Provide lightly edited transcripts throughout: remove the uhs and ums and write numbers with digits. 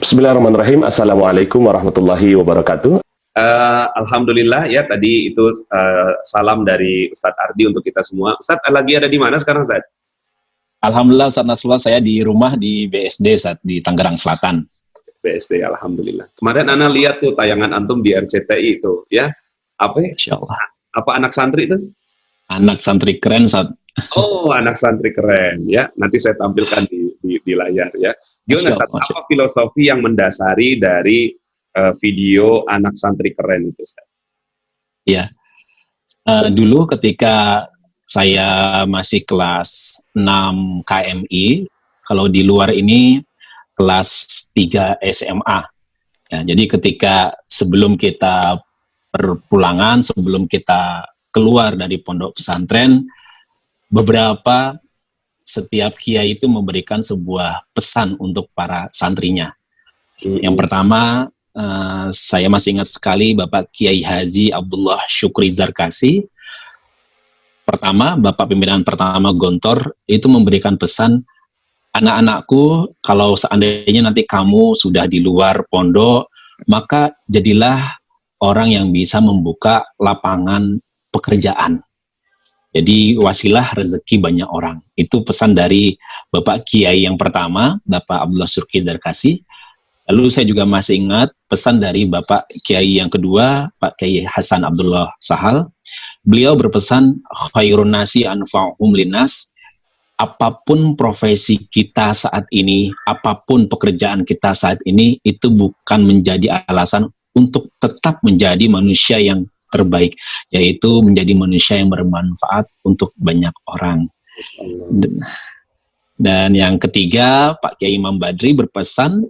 Bismillahirrahmanirrahim. Assalamualaikum warahmatullahi wabarakatuh. Alhamdulillah ya, tadi itu salam dari Ustadz Ardi untuk kita semua. Ustadz lagi ada di mana sekarang, Ustadz? Alhamdulillah Ustadz Nasrullah, saya di rumah di BSD Ustadz, di Tangerang Selatan. BSD, Alhamdulillah. Kemarin Ana lihat tuh tayangan antum di RCTI itu, ya. Apa? Insya Allah. Apa anak santri itu? Anak santri keren, Ustadz. Oh, anak santri keren, ya. Nanti saya tampilkan di layar, ya. Gimana, Ustadz, apa filosofi yang mendasari dari video anak santri keren itu, Ustaz? Ya, dulu ketika saya masih kelas 6 KMI, kalau di luar ini kelas 3 SMA. Ya, jadi ketika sebelum kita perpulangan, sebelum kita keluar dari pondok pesantren, beberapa setiap kiai itu memberikan sebuah pesan untuk para santrinya. Yang pertama, saya masih ingat sekali Bapak Kiai Haji Abdullah Syukri Zarkasi. Pertama, Bapak pimpinan pertama Gontor itu memberikan pesan, anak-anakku, kalau seandainya nanti kamu sudah di luar pondok, maka jadilah orang yang bisa membuka lapangan pekerjaan. Jadi wasilah rezeki banyak orang. Itu pesan dari Bapak Kiai yang pertama, Bapak Abdullah Syukri Zarkasi. Lalu saya juga masih ingat pesan dari Bapak Kiai yang kedua, Pak Kiai Hasan Abdullah Sahal. Beliau berpesan, khairun nasi anfa'uhum linnas. Apapun profesi kita saat ini, apapun pekerjaan kita saat ini, itu bukan menjadi alasan untuk tetap menjadi manusia yang terbaik, yaitu menjadi manusia yang bermanfaat untuk banyak orang. Dan yang ketiga, Pak Kiai Imam Badri berpesan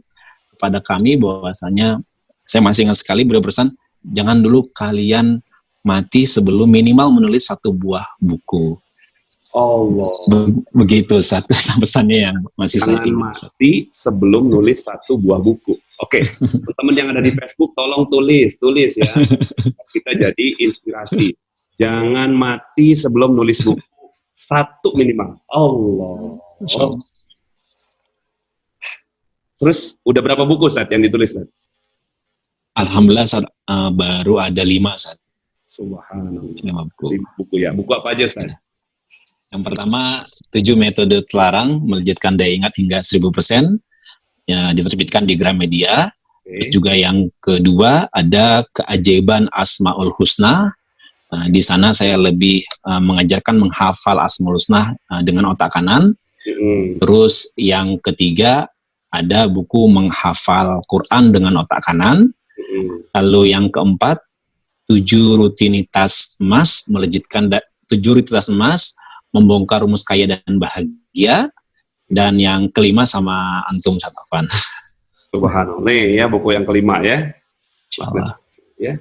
pada kami bahwasanya, saya masih ingat sekali beliau berpesan, jangan dulu kalian mati sebelum minimal menulis satu buah buku. Allah. Begitu satu pesannya yang masih saya ingat. Mati sebelum nulis satu buah buku. Oke, teman-teman yang ada di Facebook tolong tulis ya. Kita jadi inspirasi. Jangan mati sebelum nulis buku. Satu minimal. Allah. Terus udah berapa buku, Ustaz, yang ditulis, Ustaz? Alhamdulillah, Ustaz, baru ada 5, Ustaz. Subhanallah. 5 buku ya. Buku apa aja, Ustaz? Yang pertama, 7 metode terlarang melejitkan daya ingat hingga 1000%. Ya, diterbitkan di Gramedia. Terus juga yang kedua ada keajaiban Asmaul Husna. Di sana saya lebih mengajarkan menghafal Asmaul Husna dengan otak kanan. Terus yang ketiga ada buku menghafal Quran dengan otak kanan. Lalu yang keempat, 7 rutinitas emas melejitkan 7 rutinitas emas membongkar rumus kaya dan bahagia. Dan yang kelima sama antum Satafan. Subhanallah, nih ya buku yang kelima ya. Ya.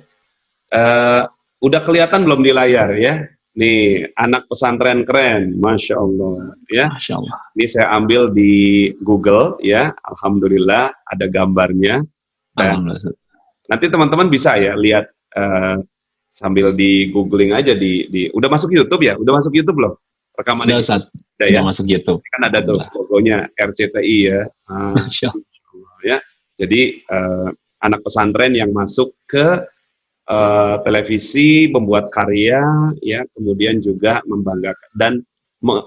Udah kelihatan belum di layar ya? Nih anak pesantren keren, masya Allah ya. Masya Allah. Ini saya ambil di Google ya, alhamdulillah ada gambarnya. Alhamdulillah. Nanti teman-teman bisa ya lihat sambil di googling aja di. Udah masuk YouTube ya? Udah masuk YouTube belum? Rekaman sudah, sudah ya? Masuk YouTube. Kan ada tuh logonya RCTI ya. Ya. Jadi anak pesantren yang masuk ke televisi, membuat karya, ya, kemudian juga membanggakan dan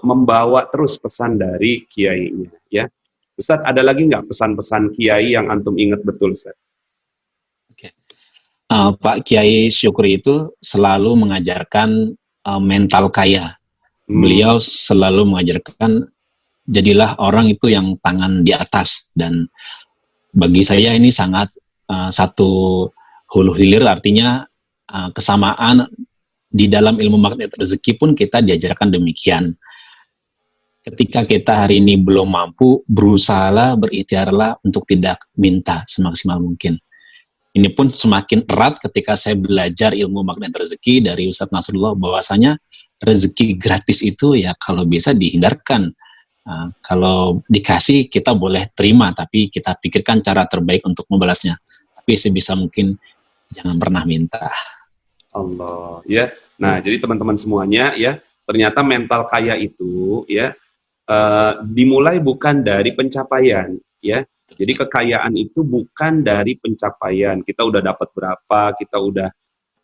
membawa terus pesan dari kiainya, ya. Ustadz, ada lagi nggak pesan-pesan kiai yang antum ingat betul, Ustadz? Oke. Pak Kiai Syukri itu selalu mengajarkan mental kaya. Beliau selalu mengajarkan jadilah orang itu yang tangan di atas, dan bagi saya ini sangat satu hulu hilir, artinya kesamaan di dalam ilmu magnet rezeki pun kita diajarkan demikian. Ketika kita hari ini belum mampu, berusahalah, berikhtiarlah untuk tidak minta semaksimal mungkin. Ini pun semakin erat ketika saya belajar ilmu magnet rezeki dari Ustadz Nasrullah, bahwasanya rezeki gratis itu ya kalau bisa dihindarkan. Kalau dikasih kita boleh terima, tapi kita pikirkan cara terbaik untuk membalasnya. Tapi sebisa mungkin jangan pernah minta. Allah ya. Nah, jadi teman-teman semuanya ya, ternyata mental kaya itu ya dimulai bukan dari pencapaian, ya. Jadi kekayaan itu bukan dari pencapaian, kita udah dapat berapa, kita udah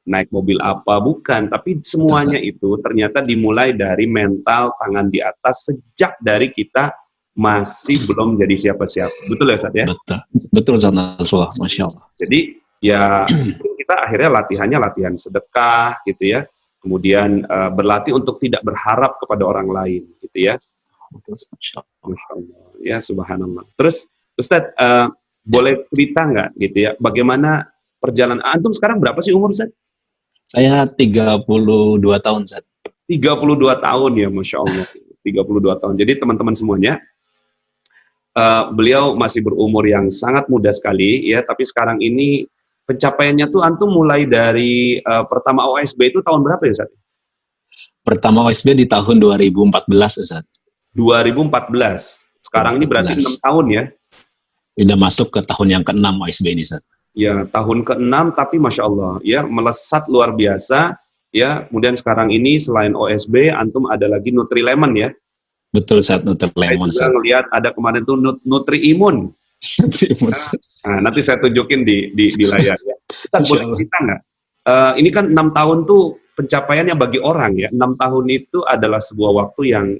naik mobil apa, bukan. Tapi semuanya itu ternyata dimulai dari mental tangan di atas sejak dari kita masih belum jadi siapa-siapa. Betul ya, Ustaz ya? Betul, betul Ustaz Nasrullah, Masya Allah. Jadi ya kita akhirnya latihannya latihan sedekah gitu ya. Kemudian berlatih untuk tidak berharap kepada orang lain gitu ya. Betul, Masya Allah. Masya Allah. Ya, subhanallah. Terus Ustadz, boleh cerita nggak gitu ya, bagaimana perjalanan, antum sekarang berapa sih umur Ustadz? Saya 32 tahun, Ustaz. 32 tahun ya, Masya Allah. 32 tahun. Jadi teman-teman semuanya, beliau masih berumur yang sangat muda sekali ya, tapi sekarang ini pencapaiannya tuh antum mulai dari pertama OSB itu tahun berapa ya Ustadz? Pertama OSB di tahun 2014, Ustaz. 2014. Sekarang ini berarti 6 tahun ya? Udah masuk ke tahun yang ke-6 OSB ini, Ustaz. Ya, tahun ke-6 tapi Masya Allah, ya melesat luar biasa, ya. Kemudian sekarang ini selain OSB, antum ada lagi Nutri-Lemon ya. Betul, Ustaz, Nutri-Lemon. Saya juga ngelihat ada kemarin tuh Nutri-Imun. Nah, nanti saya tunjukin di layar ya. Kita boleh cerita nggak? Ini kan 6 tahun tuh pencapaiannya bagi orang ya. 6 tahun itu adalah sebuah waktu yang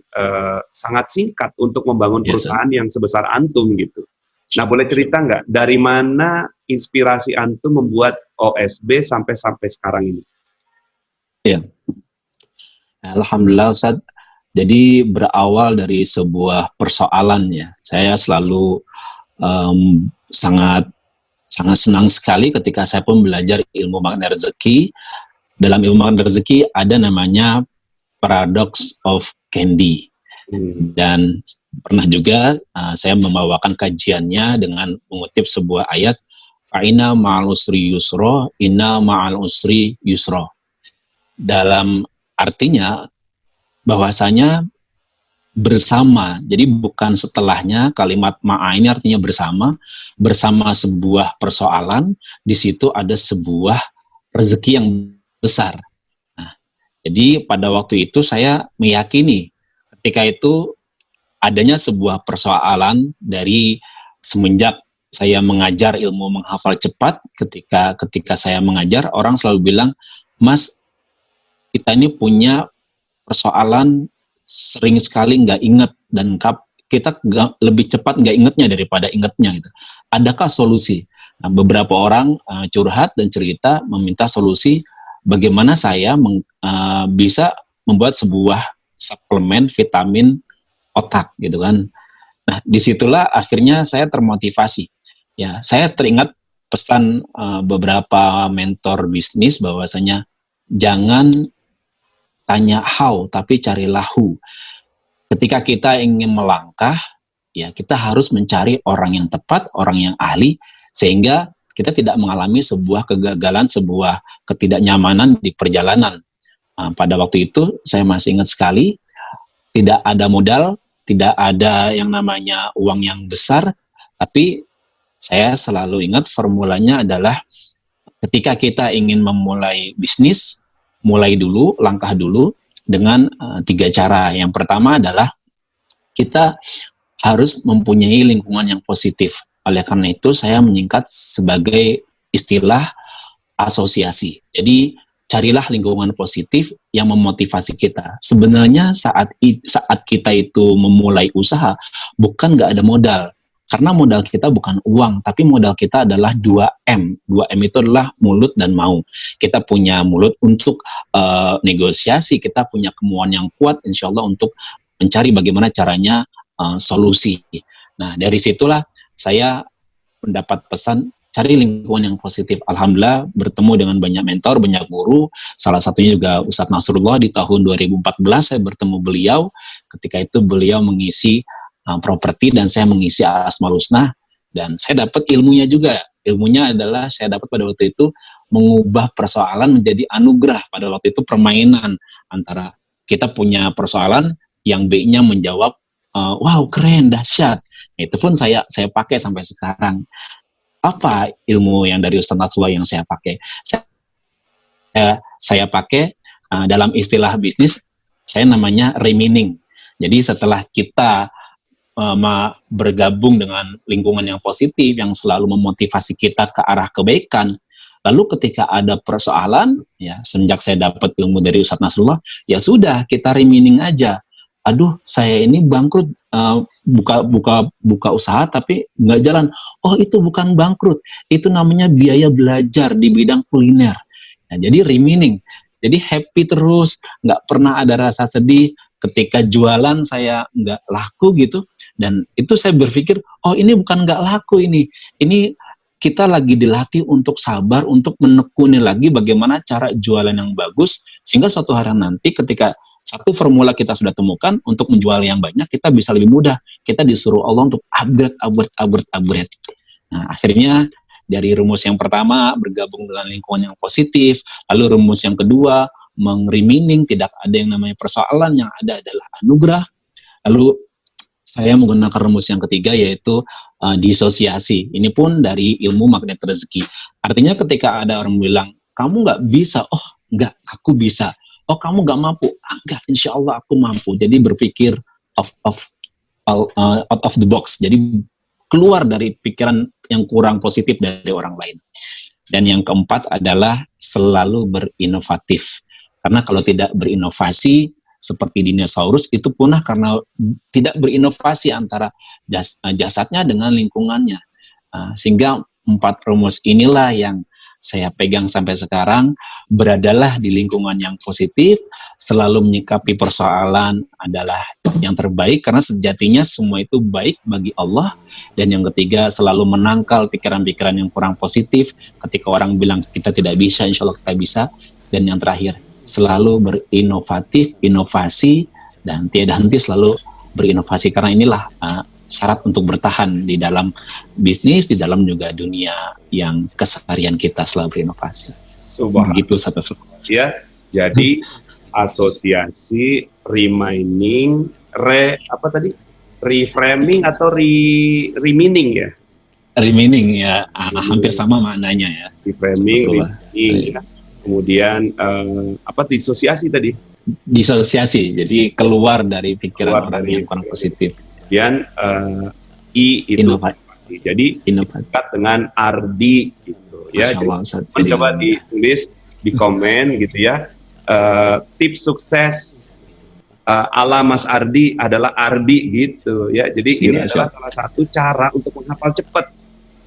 sangat singkat untuk membangun perusahaan yang sebesar antum gitu. Nah, boleh cerita nggak dari mana inspirasi antum membuat OSB sampai sekarang ini? Iya. Alhamdulillah, Ustaz. Jadi berawal dari sebuah persoalan ya. Saya selalu sangat senang sekali ketika saya pun belajar ilmu makna rezeki. Dalam ilmu makna rezeki ada namanya paradox of candy. Dan pernah juga saya membawakan kajiannya dengan mengutip sebuah ayat, fa'ina ma'al usri yusro, inna ma'al usri yusro. Dalam artinya bahwasanya bersama, jadi bukan setelahnya. Kalimat ma'a ini artinya bersama sebuah persoalan, di situ ada sebuah rezeki yang besar. Nah, jadi pada waktu itu saya meyakini ketika itu adanya sebuah persoalan dari semenjak saya mengajar ilmu menghafal cepat. Ketika saya mengajar, orang selalu bilang, Mas, kita ini punya persoalan sering sekali nggak inget, dan kita lebih cepat nggak ingetnya daripada ingetnya gitu. Adakah solusi? Nah, beberapa orang curhat dan cerita meminta solusi bagaimana saya bisa membuat sebuah suplemen vitamin otak gitu kan. Nah, disitulah akhirnya saya termotivasi. Ya, saya teringat pesan beberapa mentor bisnis bahwasanya jangan tanya how, tapi carilah who. Ketika kita ingin melangkah, ya kita harus mencari orang yang tepat, orang yang ahli, sehingga kita tidak mengalami sebuah kegagalan, sebuah ketidaknyamanan di perjalanan. Pada waktu itu, saya masih ingat sekali, tidak ada modal, tidak ada yang namanya uang yang besar, tapi saya selalu ingat formulanya adalah ketika kita ingin memulai bisnis, mulai dulu, langkah dulu dengan 3 cara. Yang pertama adalah kita harus mempunyai lingkungan yang positif. Oleh karena itu saya menyingkat sebagai istilah asosiasi. Jadi carilah lingkungan positif yang memotivasi kita. Sebenarnya saat kita itu memulai usaha, bukan nggak ada modal. Karena modal kita bukan uang, tapi modal kita adalah 2M. 2M itu adalah mulut dan mau. Kita punya mulut untuk negosiasi, kita punya kemauan yang kuat, insya Allah untuk mencari bagaimana caranya solusi. Nah, dari situlah saya mendapat pesan, cari lingkungan yang positif. Alhamdulillah, bertemu dengan banyak mentor, banyak guru. Salah satunya juga Ustadz Nasrullah. Di tahun 2014 saya bertemu beliau. Ketika itu beliau mengisi properti dan saya mengisi Asmaul Husna, dan saya dapat ilmunya juga. Ilmunya adalah saya dapat pada waktu itu mengubah persoalan menjadi anugerah. Pada waktu itu permainan antara kita punya persoalan yang B-nya menjawab wow keren, dahsyat. Itu pun saya pakai sampai sekarang. Apa ilmu yang dari Ustaz Nasrullah yang saya pakai? Saya pakai dalam istilah bisnis, saya namanya remaining. Jadi setelah kita bergabung dengan lingkungan yang positif, yang selalu memotivasi kita ke arah kebaikan. Lalu ketika ada persoalan, ya semenjak saya dapat ilmu dari Ustadz Nasrullah, ya sudah kita remining aja. Aduh, saya ini bangkrut, buka usaha tapi nggak jalan. Oh, itu bukan bangkrut, itu namanya biaya belajar di bidang kuliner. Nah, jadi remining, jadi happy terus, nggak pernah ada rasa sedih. Ketika jualan saya nggak laku gitu, dan itu saya berpikir, oh ini bukan nggak laku ini kita lagi dilatih untuk sabar, untuk menekuni lagi bagaimana cara jualan yang bagus, sehingga suatu hari nanti ketika satu formula kita sudah temukan untuk menjual yang banyak, kita bisa lebih mudah. Kita disuruh Allah untuk upgrade. Nah, akhirnya dari rumus yang pertama, bergabung dengan lingkungan yang positif, lalu rumus yang kedua, mengremining, tidak ada yang namanya persoalan, yang ada adalah anugerah. Lalu saya menggunakan rumus yang ketiga, yaitu disosiasi. Ini pun dari ilmu magnet rezeki. Artinya ketika ada orang bilang, kamu nggak bisa, oh nggak, aku bisa. Oh kamu nggak mampu, enggak, insya Allah aku mampu. Jadi berpikir out of the box. Jadi keluar dari pikiran yang kurang positif dari orang lain. Dan yang keempat adalah selalu berinovatif. Karena kalau tidak berinovasi, seperti dinosaurus itu punah karena tidak berinovasi antara jasadnya dengan lingkungannya. Sehingga 4 rumus inilah yang saya pegang sampai sekarang. Beradalah di lingkungan yang positif, selalu menyikapi persoalan adalah yang terbaik karena sejatinya semua itu baik bagi Allah. Dan yang ketiga, selalu menangkal pikiran-pikiran yang kurang positif. Ketika orang bilang kita tidak bisa, insya Allah kita bisa. Dan yang terakhir, selalu berinovatif, inovasi, dan tiada henti selalu berinovasi. Karena inilah syarat untuk bertahan di dalam bisnis, di dalam juga dunia yang keseharian kita selalu berinovasi. Begitu satu. Ya, jadi asosiasi, reminding, reframing atau remining ya? Remining ya, hampir sama maknanya ya. Reframing, ya. Kemudian disosiasi tadi? Disosiasi, jadi keluar dari pikiran orang yang kurang positif. Kemudian I itu inovasi. Jadi dekat dengan Ardi gitu ya. Jadi, coba ditulis di komen gitu ya. Tips sukses ala Mas Ardi adalah Ardi gitu ya. Jadi ini adalah salah satu cara untuk menghafal cepat.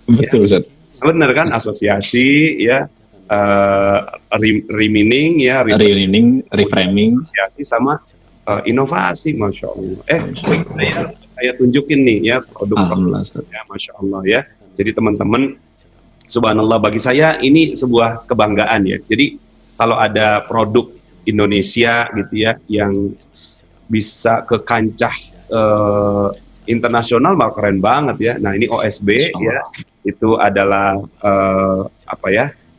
Betul, Ustaz. Ya. Benar kan, asosiasi ya. Remining ya, reframing, asosiasi sama inovasi, masya Allah. Saya tunjukin nih ya produk-produk ya, masya Allah ya. Jadi teman-teman, subhanallah, bagi saya ini sebuah kebanggaan ya. Jadi kalau ada produk Indonesia gitu ya yang bisa ke kancah internasional, mah keren banget ya. Nah ini OSB ya, itu adalah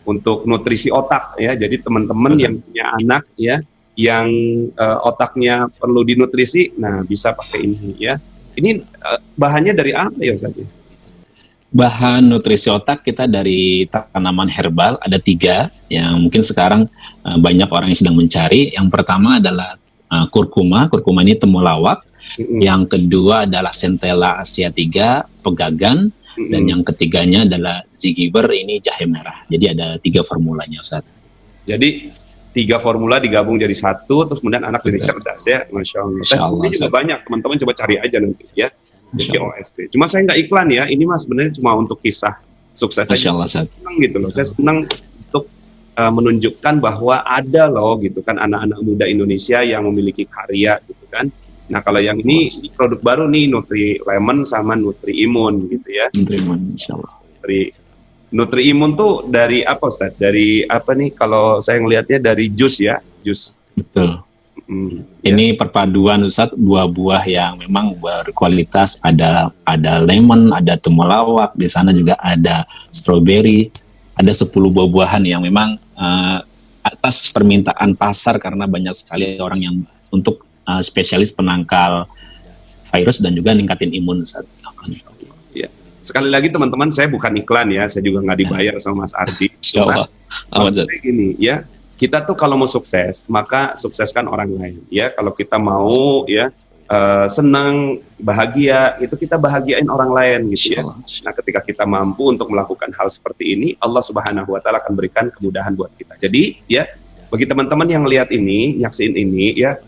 untuk nutrisi otak ya. Jadi teman-teman yang punya anak ya, yang otaknya perlu dinutrisi, nah bisa pakai ini ya. Ini bahannya dari apa ya Ustaz? Bahan nutrisi otak kita dari tanaman herbal, ada 3 yang mungkin sekarang banyak orang yang sedang mencari. Yang pertama adalah kurkuma ini temulawak. Yang kedua adalah centella asiatica, pegagan. Dan yang ketiganya adalah zigiber, ini jahe merah. Jadi ada 3 formulanya, Ustaz. Jadi 3 formula digabung jadi 1, terus kemudian anak jadi cerdas ya, masya Allah. Testimoni juga banyak, teman-teman coba cari aja nanti ya. Jadi OST. Cuma saya nggak iklan ya, ini mas sebenarnya cuma untuk kisah sukses saja. Saya senang gitu loh, saya senang untuk menunjukkan bahwa ada loh gitu kan anak-anak muda Indonesia yang memiliki karya gitu kan. Nah kalau yang ini produk baru nih, Nutri Lemon sama Nutri Imun gitu ya. Nutri Imun, insyaallah. Nutri Imun tuh dari apa Ustaz? Dari apa nih? Kalau saya ngelihatnya dari jus ya, jus. Betul. Ini perpaduan Ustaz, buah-buah yang memang berkualitas. Ada lemon, ada temulawak, di sana juga ada strawberry, ada 10 buah-buahan yang memang atas permintaan pasar karena banyak sekali orang yang untuk spesialis penangkal virus dan juga ningkatin imun saat ya. Sekali lagi teman-teman, saya bukan iklan ya, saya juga nggak dibayar sama Mas Ardi. Maksudnya gini ya, kita tuh kalau mau sukses maka sukseskan orang lain ya. Kalau kita mau ya senang, bahagia, itu kita bahagiain orang lain gitu ya. Insya Allah. Nah, ketika kita mampu untuk melakukan hal seperti ini, Allah Subhanahu wa taala akan berikan kemudahan buat kita. Jadi ya, bagi teman-teman yang lihat ini, nyaksiin ini ya,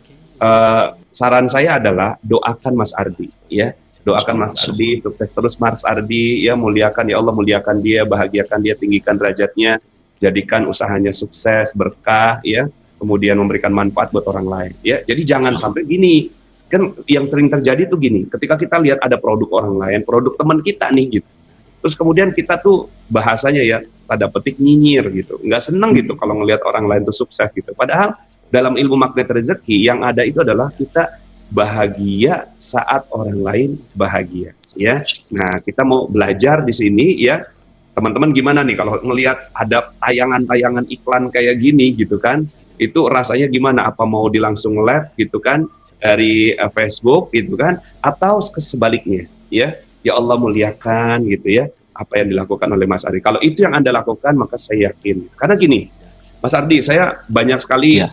saran saya adalah doakan Mas Ardi ya. Doakan Mas Ardi, sukses terus Mas Ardi ya, muliakan ya Allah, muliakan dia, bahagiakan dia, tinggikan derajatnya, jadikan usahanya sukses, berkah ya, kemudian memberikan manfaat buat orang lain ya. Jadi jangan sampai gini. Kan yang sering terjadi tuh gini, ketika kita lihat ada produk orang lain, produk teman kita nih gitu, terus kemudian kita tuh bahasanya ya, tanda petik nyinyir gitu, nggak seneng gitu kalau ngelihat orang lain tuh sukses gitu. Padahal dalam ilmu magnet rezeki yang ada itu adalah kita bahagia saat orang lain bahagia ya. Nah, kita mau belajar di sini ya, teman-teman gimana nih kalau ngelihat ada tayangan-tayangan iklan kayak gini gitu kan, itu rasanya gimana? Apa mau dilangsung live gitu kan dari Facebook gitu kan, atau sebaliknya ya, ya Allah muliakan gitu ya apa yang dilakukan oleh Mas Ardi. Kalau itu yang Anda lakukan, maka saya yakin, karena gini Mas Ardi, saya banyak sekali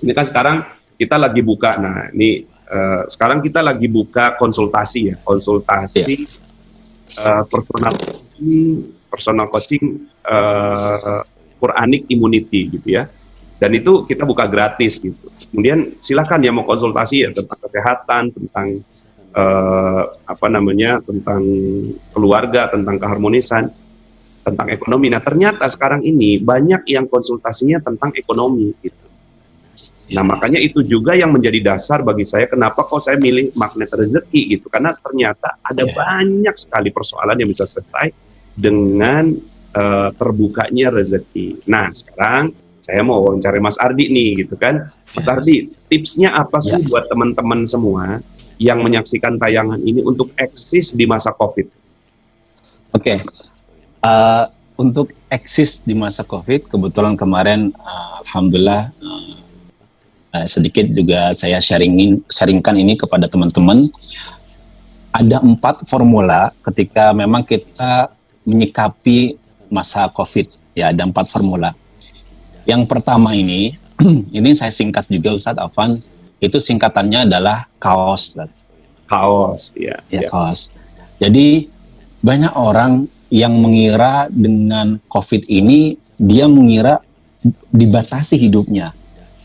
ini kan sekarang kita lagi buka, nah ini sekarang kita lagi buka konsultasi ya, konsultasi personal coaching Quranic Immunity gitu ya. Dan itu kita buka gratis gitu. Kemudian silakan ya mau konsultasi ya tentang kesehatan, tentang tentang keluarga, tentang keharmonisan, tentang ekonomi. Nah, ternyata sekarang ini banyak yang konsultasinya tentang ekonomi gitu. Nah, makanya itu juga yang menjadi dasar bagi saya kenapa kok saya milih magnet rezeki gitu. Karena ternyata ada banyak sekali persoalan yang bisa selesai dengan terbukanya rezeki. Nah, sekarang saya mau wawancara Mas Ardi nih gitu kan. Mas Ardi, tipsnya apa sih buat teman-teman semua yang menyaksikan tayangan ini untuk eksis di masa COVID? Oke. Untuk eksis di masa COVID, kebetulan kemarin alhamdulillah sedikit juga saya sharingkan ini kepada teman-teman. Ada 4 formula ketika memang kita menyikapi masa COVID. Ya, ada 4 formula. Yang pertama ini saya singkat juga Ustadz Afan, itu singkatannya adalah kaos. Kaos, ya. Kaos. Jadi banyak orang yang mengira dengan COVID ini, dia mengira dibatasi hidupnya.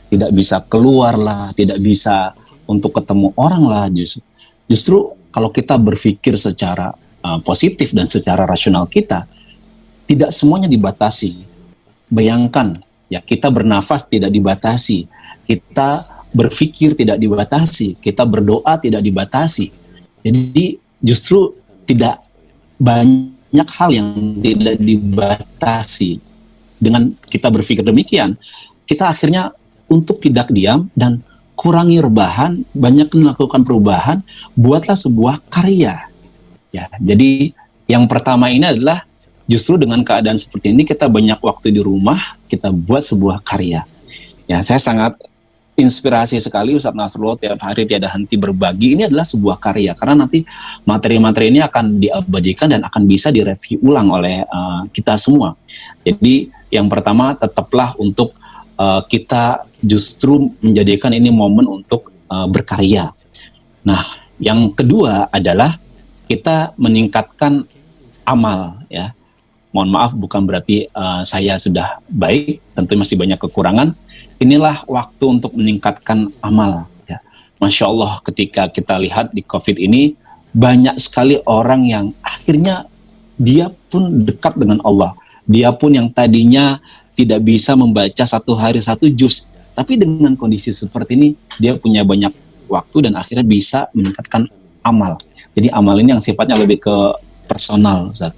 Tidak bisa keluar lah, tidak bisa untuk ketemu orang lah. Justru kalau kita berpikir secara positif dan secara rasional kita, tidak semuanya dibatasi. Bayangkan, ya kita bernafas tidak dibatasi, kita berpikir tidak dibatasi, kita berdoa tidak dibatasi. Jadi justru tidak banyak hal yang tidak dibatasi. Dengan kita berpikir demikian, kita akhirnya untuk tidak diam dan kurangi rebahan, banyak melakukan perubahan, buatlah sebuah karya. Ya, jadi yang pertama ini adalah justru dengan keadaan seperti ini kita banyak waktu di rumah, kita buat sebuah karya. Ya, saya sangat inspirasi sekali Ustadz Nasrullah tiap hari tiada henti berbagi. Ini adalah sebuah karya karena nanti materi-materi ini akan diabadikan dan akan bisa direview ulang oleh kita semua. Jadi yang pertama tetaplah untuk kita justru menjadikan ini momen untuk berkarya. Nah, yang kedua adalah kita meningkatkan amal ya. Mohon maaf, bukan berarti saya sudah baik, tentu masih banyak kekurangan. Inilah waktu untuk meningkatkan amal. Ya. Masya Allah, ketika kita lihat di COVID ini, banyak sekali orang yang akhirnya dia pun dekat dengan Allah. Dia pun yang tadinya tidak bisa membaca 1 hari 1 juz, tapi dengan kondisi seperti ini, dia punya banyak waktu dan akhirnya bisa meningkatkan amal. Jadi amal ini yang sifatnya lebih ke personal, Ustaz.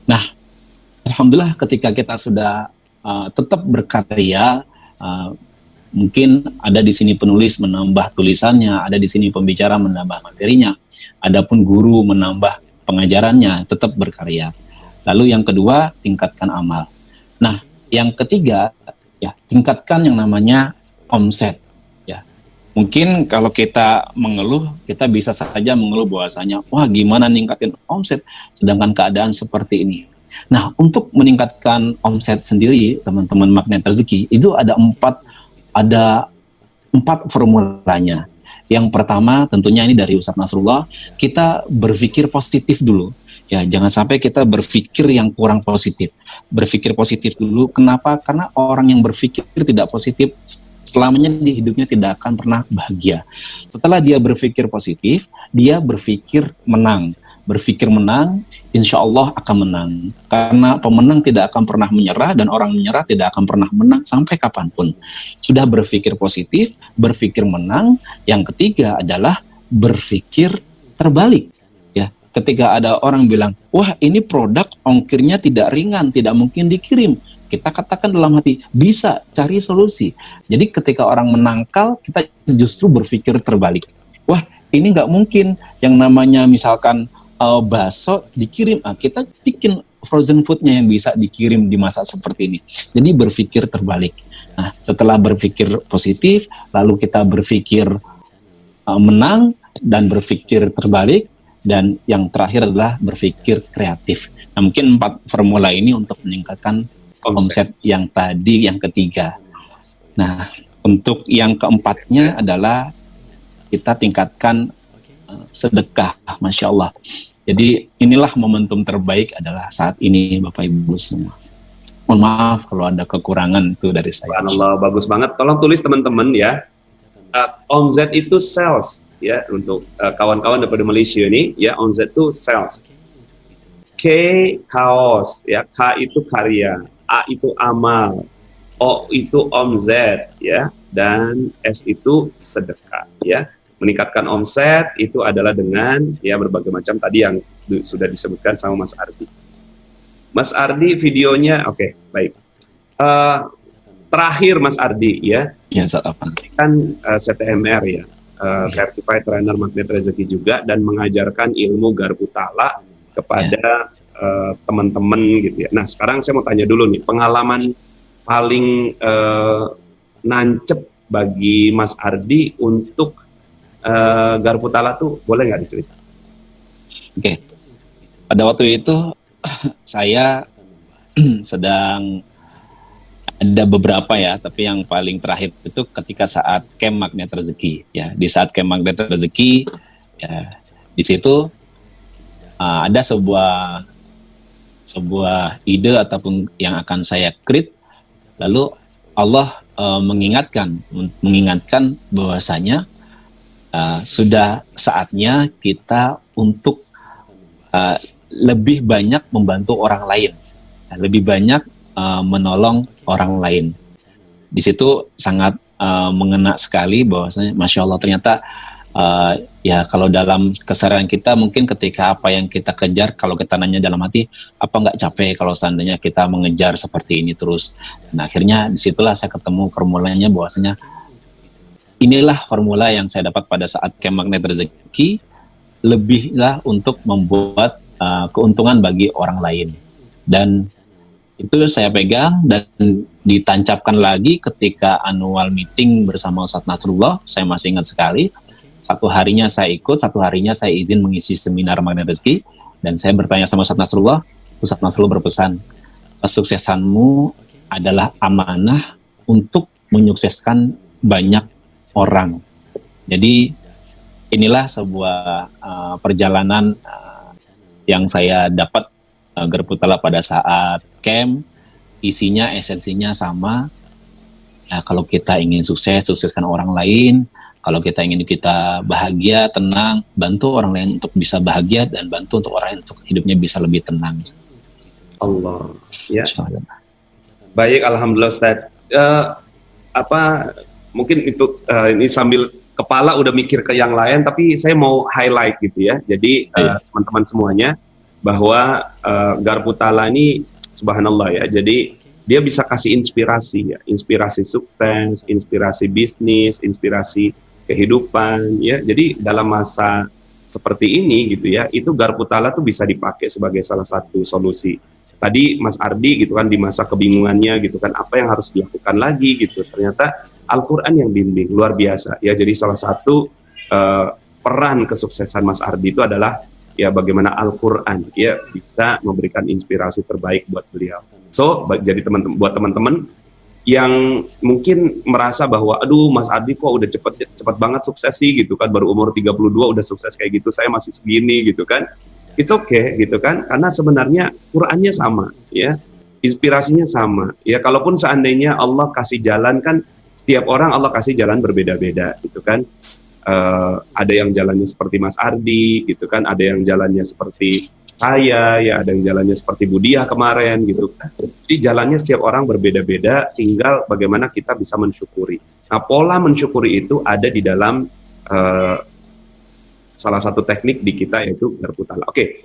Nah, alhamdulillah ketika kita sudah tetap berkarya, mungkin ada di sini penulis menambah tulisannya, ada di sini pembicara menambah materinya, adapun guru menambah pengajarannya, tetap berkarya. Lalu yang kedua, tingkatkan amal. Nah, yang ketiga, ya tingkatkan yang namanya omset. Ya, mungkin kalau kita mengeluh, kita bisa saja mengeluh bahwasanya, wah gimana ningkatin omset, sedangkan keadaan seperti ini. Nah, untuk meningkatkan omset sendiri, teman-teman magnet rezeki, itu ada empat formulanya. Yang pertama tentunya ini dari Ustadz Nasrullah, kita berpikir positif dulu. Ya, jangan sampai kita berpikir yang kurang positif. Berpikir positif dulu. Kenapa? Karena orang yang berpikir tidak positif selamanya di hidupnya tidak akan pernah bahagia. Setelah dia berpikir positif, dia berpikir menang. Berpikir menang, insya Allah akan menang. Karena pemenang tidak akan pernah menyerah dan orang menyerah tidak akan pernah menang sampai kapanpun. Sudah berpikir positif, berpikir menang. Yang ketiga adalah berpikir terbalik. Ketika ada orang bilang, wah ini produk ongkirnya tidak ringan, tidak mungkin dikirim. Kita katakan dalam hati, bisa cari solusi. Jadi ketika orang menangkal, kita justru berpikir terbalik. Wah ini nggak mungkin yang namanya misalkan bakso dikirim. Kita bikin frozen foodnya yang bisa dikirim di masa seperti ini. Jadi berpikir terbalik. Nah setelah berpikir positif, lalu kita berpikir menang dan berpikir terbalik. Dan yang terakhir adalah berpikir kreatif. Nah, mungkin 4 formula ini untuk meningkatkan omset yang tadi, yang ketiga. Nah, untuk yang keempatnya adalah kita tingkatkan sedekah, Masya Allah. Jadi inilah momentum terbaik adalah saat ini, Bapak Ibu semua. Mohon maaf kalau ada kekurangan itu dari saya. Subhanallah, bagus banget. Tolong tulis teman-teman ya. OMZ itu sales. Ya, untuk kawan-kawan daripada Malaysia ini, ya, OMZ itu sales. K kaos, ya, K itu karya, A itu amal, O itu omzet, ya, dan S itu sedekah, ya. Meningkatkan omset itu adalah dengan ya berbagai macam tadi yang sudah disebutkan sama Mas Ardi. Mas Ardi videonya, oke, baik. Terakhir Mas Ardi, ya. Ya, saat apa? Kan CTMR ya. Certified Trainer Magnet Rezeki juga, dan mengajarkan ilmu Garpu Tala kepada teman-teman gitu ya. Nah sekarang saya mau tanya dulu nih, pengalaman paling nancep bagi Mas Ardi untuk Garpu Tala tuh boleh nggak diceritakan? Oke. Pada waktu itu saya sedang ada beberapa ya, tapi yang paling terakhir itu ketika saat Camp Magnet Rezeki ya. Di saat Camp Magnet Rezeki ya, di situ ada sebuah ide ataupun yang akan saya create, lalu Allah mengingatkan bahwasanya sudah saatnya kita untuk lebih banyak membantu orang lain, lebih banyak menolong orang lain. Di situ sangat mengena sekali bahwasanya Masya Allah ternyata ya kalau dalam keseharian kita mungkin ketika apa yang kita kejar, kalau kita nanya dalam hati apa nggak capek kalau seandainya kita mengejar seperti ini terus. Nah akhirnya disitulah saya ketemu formulanya bahwasanya inilah formula yang saya dapat pada saat Camp Magnet Rezeki, lebihlah untuk membuat keuntungan bagi orang lain. Dan itu saya pegang dan ditancapkan lagi ketika annual meeting bersama Ustadz Nasrullah. Saya masih ingat sekali, satu harinya saya ikut, satu harinya saya izin mengisi seminar Magnet Rezeki, dan saya bertanya sama Ustadz Nasrullah. Ustadz Nasrullah berpesan, kesuksesanmu adalah amanah untuk menyukseskan banyak orang. Jadi inilah sebuah perjalanan yang saya dapat Garpu Tala pada saat camp. Isinya, esensinya sama ya, kalau kita ingin sukses, sukseskan orang lain. Kalau kita ingin kita bahagia, tenang, bantu orang lain untuk bisa bahagia, dan bantu untuk orang lain untuk hidupnya bisa lebih tenang. Allah ya. Baik, alhamdulillah Ustaz. Mungkin itu ini sambil kepala udah mikir ke yang lain, tapi saya mau highlight gitu ya. Jadi teman-teman semuanya, bahwa Garpu Tala ini subhanallah ya, jadi dia bisa kasih inspirasi ya, inspirasi sukses, inspirasi bisnis, inspirasi kehidupan ya. Jadi dalam masa seperti ini gitu ya, itu Garpu Tala tuh bisa dipakai sebagai salah satu solusi. Tadi Mas Ardi gitu kan, di masa kebingungannya gitu kan, apa yang harus dilakukan lagi gitu, ternyata Al-Quran yang bimbing, luar biasa ya. Jadi salah satu peran kesuksesan Mas Ardi itu adalah ya bagaimana Al-Quran ya bisa memberikan inspirasi terbaik buat beliau. So jadi buat teman-teman yang mungkin merasa bahwa aduh Mas Ardi kok udah cepet banget sukses sih gitu kan, baru umur 32 udah sukses kayak gitu, saya masih segini gitu kan. It's okay gitu kan, karena sebenarnya Qurannya sama ya, inspirasinya sama ya. Kalaupun seandainya Allah kasih jalan, kan setiap orang Allah kasih jalan berbeda-beda gitu kan. Ada yang jalannya seperti Mas Ardi gitu kan, ada yang jalannya seperti saya, ya ada yang jalannya seperti Budiah kemarin gitu. Jadi jalannya setiap orang berbeda-beda, tinggal bagaimana kita bisa mensyukuri. Nah, pola mensyukuri itu ada di dalam salah satu teknik di kita, yaitu garpu talak. Oke,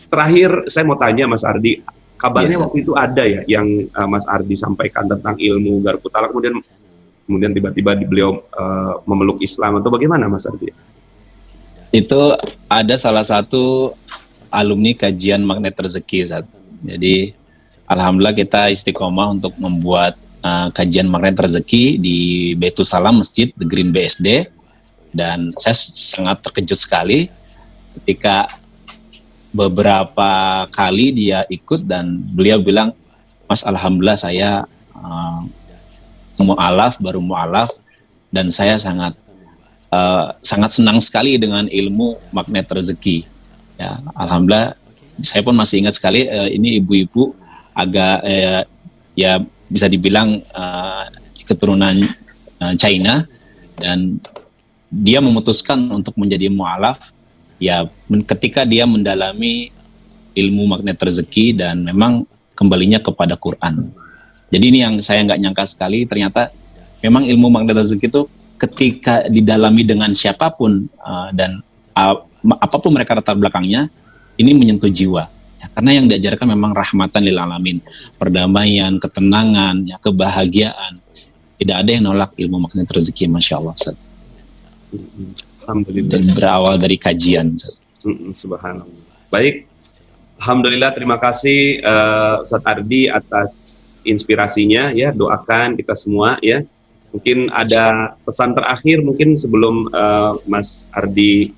terakhir saya mau tanya Mas Ardi, kabarnya waktu itu ada ya yang Mas Ardi sampaikan tentang ilmu garpu talak, kemudian tiba-tiba beliau memeluk Islam, atau bagaimana Mas Ardi? Itu ada salah satu alumni kajian Magnet Rezeki, Ustaz. Jadi alhamdulillah kita istiqomah untuk membuat kajian Magnet Rezeki di Baitul Salam Masjid The Green BSD, dan saya sangat terkejut sekali ketika beberapa kali dia ikut dan beliau bilang, Mas, alhamdulillah saya baru mu'alaf, dan saya sangat senang sekali dengan ilmu Magnet Rezeki. Ya, alhamdulillah, saya pun masih ingat sekali, ini ibu-ibu agak ya bisa dibilang keturunan China, dan dia memutuskan untuk menjadi mu'alaf ya ketika dia mendalami ilmu Magnet Rezeki dan memang kembalinya kepada Quran. Jadi ini yang saya nggak nyangka sekali, ternyata memang ilmu Magnet Rezeki itu ketika didalami dengan siapapun dan apapun mereka latar belakangnya, ini menyentuh jiwa. Ya, karena yang diajarkan memang rahmatan lil alamin, perdamaian, ketenangan, ya, kebahagiaan. Tidak ada yang nolak ilmu Magnet Rezeki, Masya Allah, Ustaz. Alhamdulillah. Dan berawal dari kajian, Ustaz. Subhanallah. Baik, alhamdulillah, terima kasih Ustaz Ardi atas inspirasinya ya. Doakan kita semua ya. Mungkin ada pesan terakhir mungkin sebelum Mas Ardi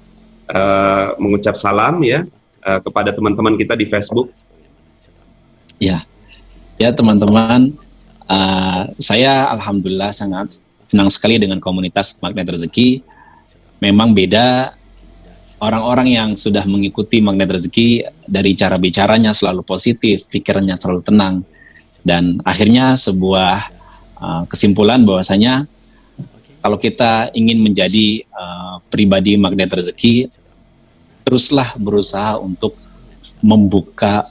mengucap salam ya kepada teman-teman kita di Facebook. Ya teman-teman, saya alhamdulillah sangat senang sekali dengan komunitas Magnet Rezeki. Memang beda, orang-orang yang sudah mengikuti Magnet Rezeki dari cara bicaranya selalu positif, pikirannya selalu tenang, dan akhirnya sebuah kesimpulan bahwasanya kalau kita ingin menjadi pribadi Magnet Rezeki, teruslah berusaha untuk membuka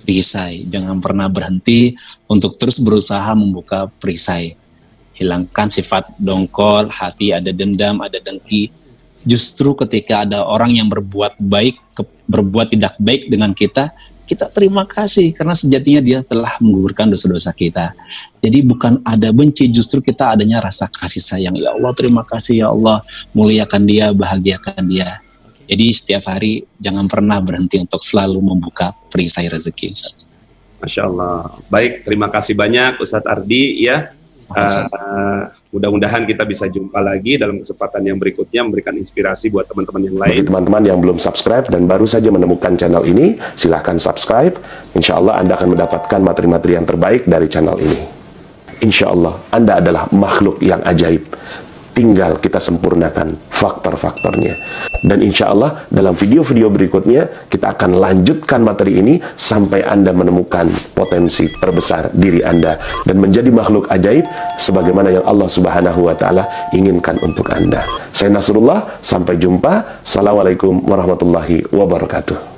perisai. Jangan pernah berhenti untuk terus berusaha membuka perisai. Hilangkan sifat dongkol, hati ada dendam, ada dengki. Justru ketika ada orang yang berbuat baik, berbuat tidak baik dengan kita, kita terima kasih karena sejatinya dia telah menggugurkan dosa-dosa kita. Jadi bukan ada benci, justru kita adanya rasa kasih sayang. Ya Allah, terima kasih ya Allah, muliakan dia, bahagiakan dia. Jadi setiap hari jangan pernah berhenti untuk selalu membuka perisai rezeki. Masya Allah. Baik, terima kasih banyak Ustadz Ardi ya. Mudah-mudahan kita bisa jumpa lagi dalam kesempatan yang berikutnya, memberikan inspirasi buat teman-teman yang lain. Bagi teman-teman yang belum subscribe dan baru saja menemukan channel ini, silahkan subscribe. Insya Allah Anda akan mendapatkan materi-materi yang terbaik dari channel ini. Insya Allah Anda adalah makhluk yang ajaib. Tinggal kita sempurnakan faktor-faktornya. Dan insya Allah dalam video-video berikutnya kita akan lanjutkan materi ini sampai Anda menemukan potensi terbesar diri Anda dan menjadi makhluk ajaib sebagaimana yang Allah Subhanahu wa Ta'ala inginkan untuk Anda. Saya Nasrullah, sampai jumpa. Assalamualaikum warahmatullahi wabarakatuh.